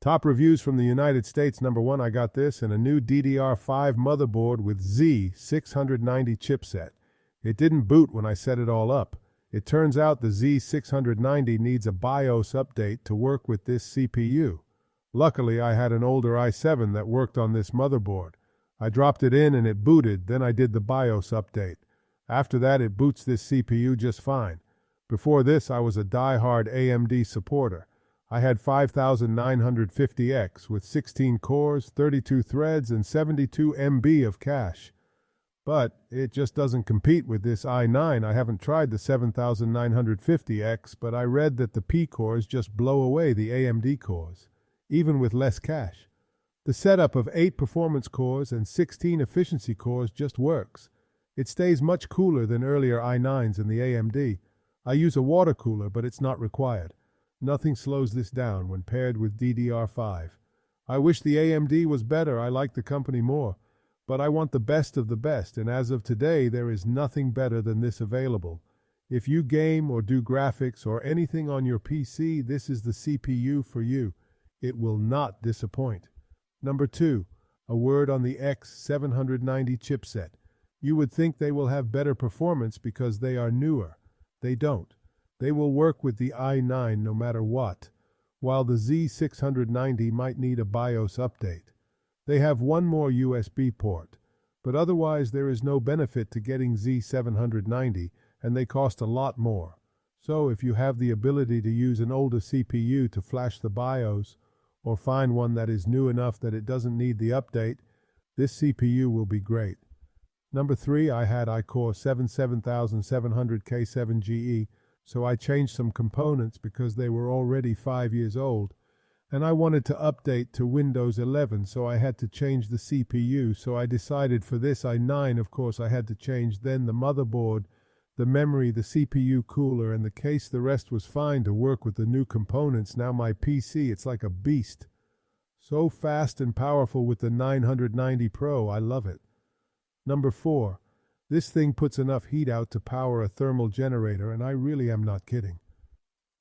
Top reviews from the United States. Number one, I got this and a new DDR5 motherboard with Z690 chipset. It didn't boot when I set it all up. It turns out the Z690 needs a BIOS update to work with this CPU. Luckily, I had an older i7 that worked on this motherboard. I dropped it in and it booted, then I did the BIOS update. After that, it boots this CPU just fine. Before this, I was a die-hard AMD supporter. I had 5950X with 16 cores, 32 threads, and 72 MB of cache. But it just doesn't compete with this i9. I haven't tried the 7950X, but I read that the P cores just blow away the AMD cores, even with less cache. The setup of 8 performance cores and 16 efficiency cores just works. It stays much cooler than earlier i9s in the AMD. I use a water cooler, but it's not required. Nothing slows this down when paired with DDR5. I wish the AMD was better. I like the company more. But I want the best of the best, and as of today, there is nothing better than this available. If you game or do graphics or anything on your PC, this is the CPU for you. It will not disappoint. Number 2, a word on the X790 chipset. You would think they will have better performance because they are newer. They don't. They will work with the i9 no matter what, while the Z690 might need a BIOS update. They have one more USB port, but otherwise there is no benefit to getting Z790, and they cost a lot more. So if you have the ability to use an older CPU to flash the BIOS, or find one that is new enough that it doesn't need the update, this CPU will be great. Number 3, I had iCore 7700K7GE, so I changed some components because they were already 5 years old, and I wanted to update to Windows 11, so I had to change the CPU, so I decided for this i9, of course, I had to change then the motherboard, the memory, the CPU cooler, and the case. The rest was fine to work with the new components. Now my PC, it's like a beast. So fast and powerful with the 990 Pro, I love it. Number 4, this thing puts enough heat out to power a thermal generator, and I really am not kidding.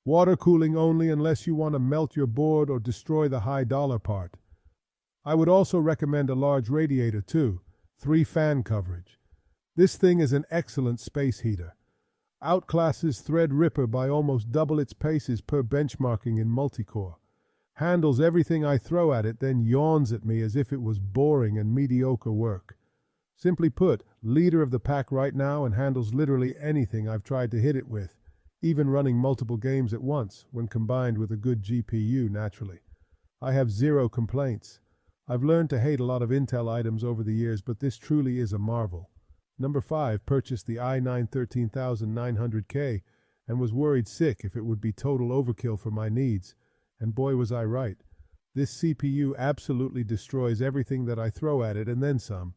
Water cooling only unless you want to melt your board or destroy the high dollar part. I would also recommend a large radiator too, 3 fan coverage. This thing is an excellent space heater. Outclasses Threadripper by almost double its paces per benchmarking in multicore. Handles everything I throw at it, then yawns at me as if it was boring and mediocre work. Simply put, leader of the pack right now and handles literally anything I've tried to hit it with, even running multiple games at once, when combined with a good GPU, naturally. I have 0 complaints. I've learned to hate a lot of Intel items over the years, but this truly is a marvel. Number 5, purchased the i9 13900K and was worried sick if it would be total overkill for my needs, and boy was I right. This CPU absolutely destroys everything that I throw at it and then some.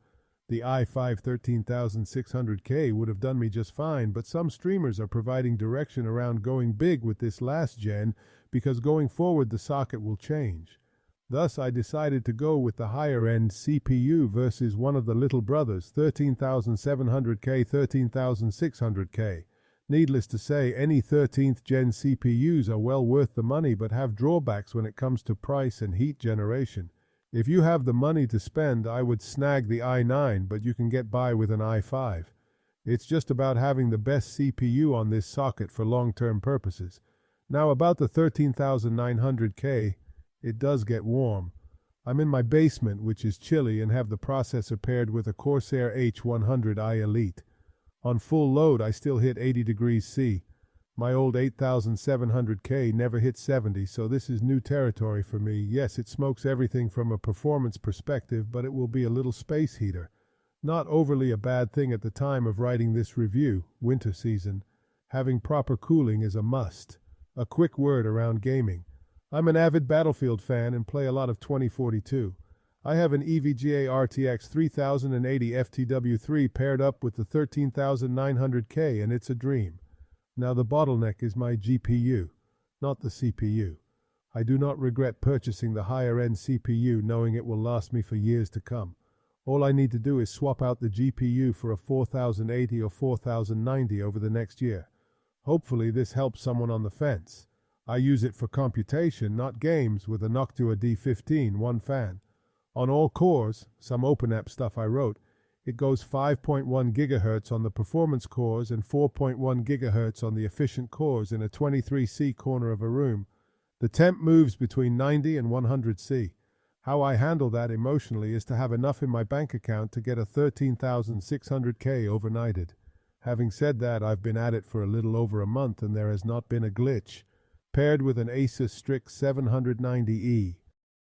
The i5 13600K would have done me just fine, but some streamers are providing direction around going big with this last gen because going forward the socket will change. Thus I decided to go with the higher-end CPU versus one of the little brothers, 13700K, 13600K. Needless to say, any 13th gen CPUs are well worth the money but have drawbacks when it comes to price and heat generation. If you have the money to spend, I would snag the i9, but you can get by with an i5. It's just about having the best CPU on this socket for long-term purposes. Now about the 13900K, it does get warm. I'm in my basement, which is chilly, and have the processor paired with a Corsair H100i Elite. On full load, I still hit 80 degrees C. My old 8700K never hit 70, so this is new territory for me. Yes, it smokes everything from a performance perspective, but it will be a little space heater. Not overly a bad thing at the time of writing this review, winter season. Having proper cooling is a must. A quick word around gaming. I'm an avid Battlefield fan and play a lot of 2042. I have an EVGA RTX 3080 FTW3 paired up with the 13900K, and it's a dream. Now the bottleneck is my GPU, not the CPU. I do not regret purchasing the higher-end CPU knowing it will last me for years to come. All I need to do is swap out the GPU for a 4080 or 4090 over the next year. Hopefully this helps someone on the fence. I use it for computation, not games, with a Noctua D15, one fan. On all cores, some OpenApp stuff I wrote, it goes 5.1 GHz on the performance cores and 4.1 GHz on the efficient cores in a 23C corner of a room. The temp moves between 90 and 100C. How I handle that emotionally is to have enough in my bank account to get a 13,600K overnighted. Having said that, I've been at it for a little over a month and there has not been a glitch. Paired with an Asus Strix 790E.